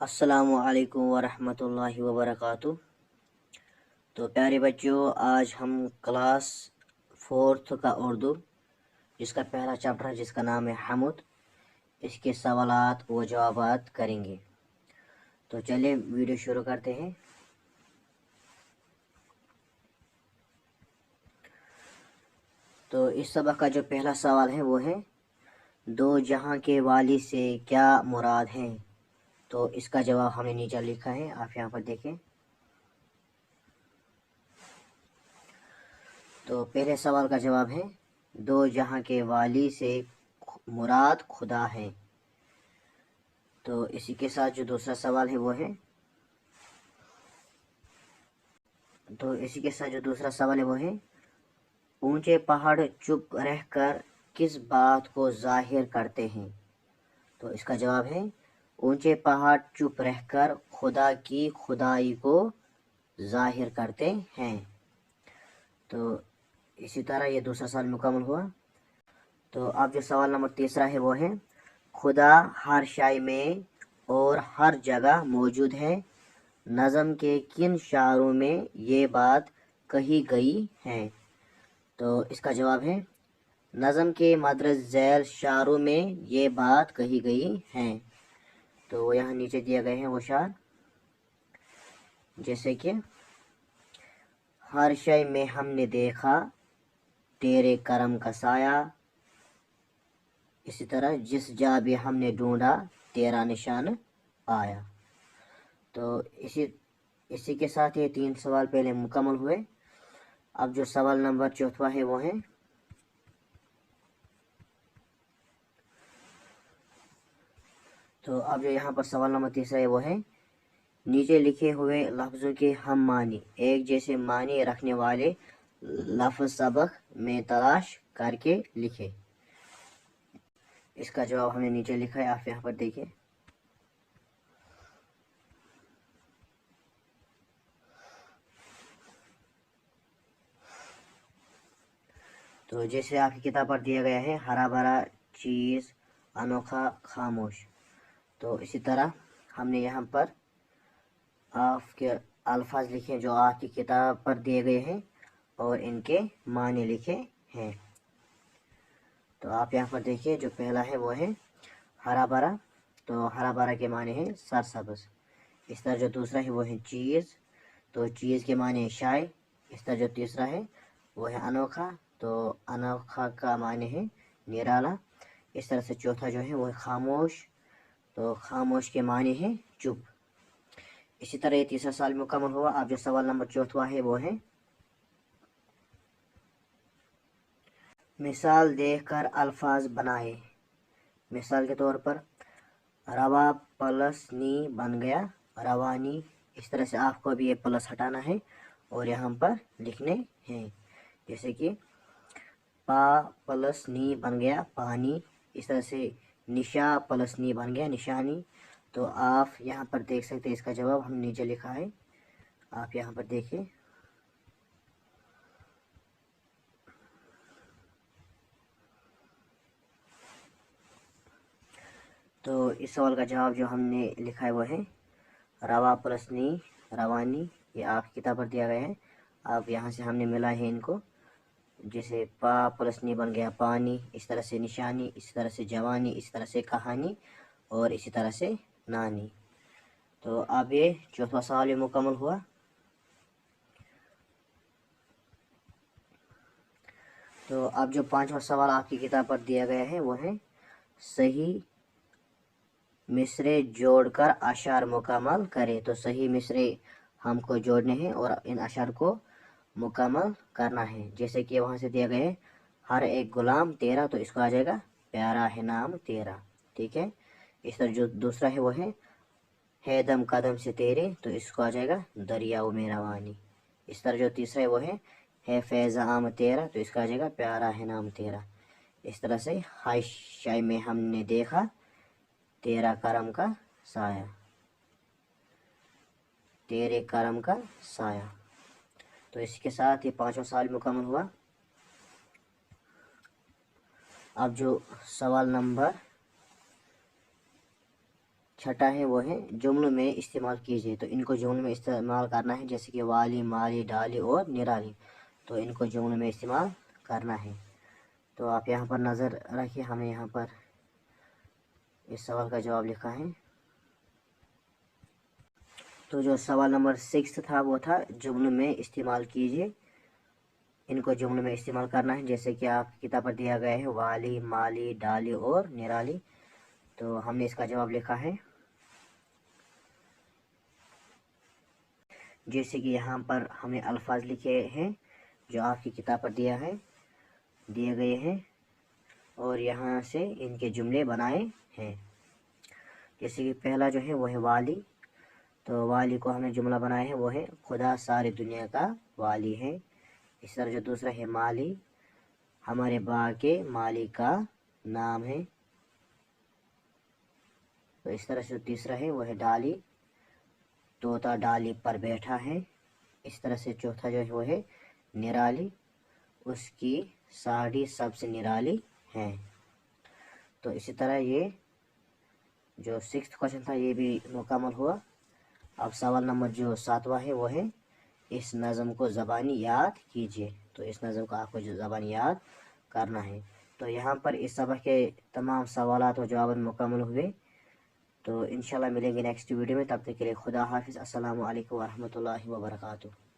अस्सलामु अलैकुम वरहमतुल्लाहि वबरकातुह। तो प्यारे बच्चों, आज हम क्लास 4th का उर्दू जिसका पहला चैप्टर है जिसका नाम है हमुद, इसके सवालात व जवाबात करेंगे। तो चलिए वीडियो शुरू करते हैं। तो इस सबक का जो पहला सवाल है वो है, दो जहां के वाली से क्या मुराद है। तो इसका जवाब हमने नीचे लिखा है, आप यहाँ पर देखें। तो पहले सवाल का जवाब है, दो जहां के वाली से मुराद खुदा है। तो इसी के साथ जो दूसरा सवाल है वो है, ऊंचे पहाड़ चुप रहकर किस बात को जाहिर करते हैं। तो इसका जवाब है, ऊंचे पहाड़ चुप रहकर खुदा की खुदाई को जाहिर करते हैं। तो इसी तरह ये दूसरा सवाल मुकम्मल हुआ। तो अब जो सवाल नंबर तीसरा है वो है, खुदा हर शय में और हर जगह मौजूद है। नज़म के किन शायरों में ये बात कही गई है। तो इसका जवाब है, नज़म के मदरज झैल शायरों में ये बात कही गई है। तो वो यहाँ नीचे दिए गए हैं वो शायर, जैसे कि हर शय में हमने देखा तेरे करम का साया। इसी तरह जिस जा भी हमने ढूंढा तेरा निशान आया। तो इसी के साथ ये 3 सवाल पहले मुकम्मल हुए। अब जो सवाल नंबर चौथा है वो है, तो अब जो यहाँ पर सवाल नंबर तीसरा है वो है, नीचे लिखे हुए लफ्ज़ों के हम मानी एक जैसे मानी रखने वाले लफ्ज़ सबक में तलाश करके लिखे। इसका जवाब हमने नीचे लिखा है, आप यहाँ पर देखिए। तो जैसे आपकी किताब पर दिया गया है, हरा भरा चीज़, अनोखा, खामोश। तो इसी तरह हमने यहाँ पर आपके अल्फाज लिखे जो आपकी किताब पर दिए गए हैं और इनके माने लिखे हैं। तो आप यहाँ पर देखिए, जो पहला है वो है हरा भरा। तो हरा भरा के माने हैं सरसब्ज। इस तरह जो दूसरा है वो है चीज़, तो चीज़ के माने शाय। इस तरह जो तीसरा है वो है अनोखा, तो अनोखा का माने है निराला। इस तरह से चौथा जो है वो है खामोश, तो खामोश के माने हैं चुप। इसी तरह ये तीसरा सवाल मुकम्मल हुआ। अब जो सवाल नंबर चौथा है वो है, मिसाल देकर अल्फाज बनाए। मिसाल के तौर पर रवा प्लस नी बन गया रवानी। इस तरह से आपको भी ये प्लस हटाना है और यहाँ पर लिखने हैं, जैसे कि पा प्लस नी बन गया पानी। इस तरह से निशा प्लस नी बन गया निशानी। तो आप यहाँ पर देख सकते हैं, इसका जवाब हमने नीचे लिखा है, आप यहाँ पर देखिए। तो इस सवाल का जवाब जो हमने लिखा है वो है रवा प्लस नी रवानी। ये आपकी किताब पर दिया गया है, आप यहाँ से हमने मिला है इनको, जैसे पा प्लस नी बन गया पानी। इस तरह से निशानी, इस तरह से जवानी, इस तरह से कहानी और इसी तरह से नानी। तो अब ये चौथा सवाल मुकम्मल हुआ। तो अब जो पांचवा सवाल आपकी किताब पर दिया गया है वो है, सही मिसरे जोड़कर अशार मुकम्मल करें। तो सही मिसरे हमको जोड़ने हैं और इन अशार को मुकम्मल करना है। जैसे कि वहाँ से दिया गया है, हर एक गुलाम तेरा, तो इसको आ जाएगा प्यारा है नाम तेरा। ठीक है। इस तरह जो दूसरा है वो है दम कदम से तेरे, तो इसको आ जाएगा दरियाओं में रवानी। इस तरह जो तीसरा है वो है फैज़ा आम तेरा, तो इसका आ जाएगा प्यारा है नाम तेरा। इस तरह से हाय शाय में हमने देखा तेरा करम का साया, तेरे करम का साया। तो इसके साथ ये पांचवा सवाल मुकम्मल हुआ। अब जो सवाल नंबर छठा है वो है जुम्लों में इस्तेमाल कीजिए। तो इनको जुम्लों में इस्तेमाल करना है, जैसे कि वाली, माली, डाली और निराली। तो इनको जुम्लों में इस्तेमाल करना है। तो आप यहाँ पर नज़र रखिए, हमने यहाँ पर इस सवाल का जवाब लिखा है। तो जो सवाल नंबर 6 था वो था जुम्लों में इस्तेमाल कीजिए। इनको जुम्लों में इस्तेमाल करना है, जैसे कि आप किताब पर दिया गया है वाली, माली, डाली और निराली। तो हमने इसका जवाब लिखा है। जैसे कि यहाँ पर हमें अल्फाज लिखे हैं जो आपकी किताब पर दिए गए हैं, और यहाँ से इनके जुमले बनाए हैं। जैसे कि पहला जो है वो है वाली। तो वाली को हमने जुमला बनाया है, वो है खुदा सारी दुनिया का वाली है। इस तरह जो दूसरा है माली, हमारे बाग के माली का नाम है। तो इस तरह से जो तीसरा है वो है डाली, तोता डाली पर बैठा है। इस तरह से चौथा जो है वो है निराली, उसकी साड़ी सबसे निराली है। तो इसी तरह ये जो 6th क्वेश्चन था ये भी मुकम्मल हुआ। अब सवाल नंबर जो 7वां है वो है इस नज़म को ज़बानी याद कीजिए। तो इस नज़म को आपको जो ज़बानी याद करना है। तो यहाँ पर इस सबक के तमाम सवालात और जवाब मुकम्मल हुए। तो इंशाल्लाह मिलेंगे नेक्स्ट वीडियो में। तब तक के लिए खुदा हाफिज़। अस्सलामु अलैकुम वरहमतुल्लाहि वबरकातुहू।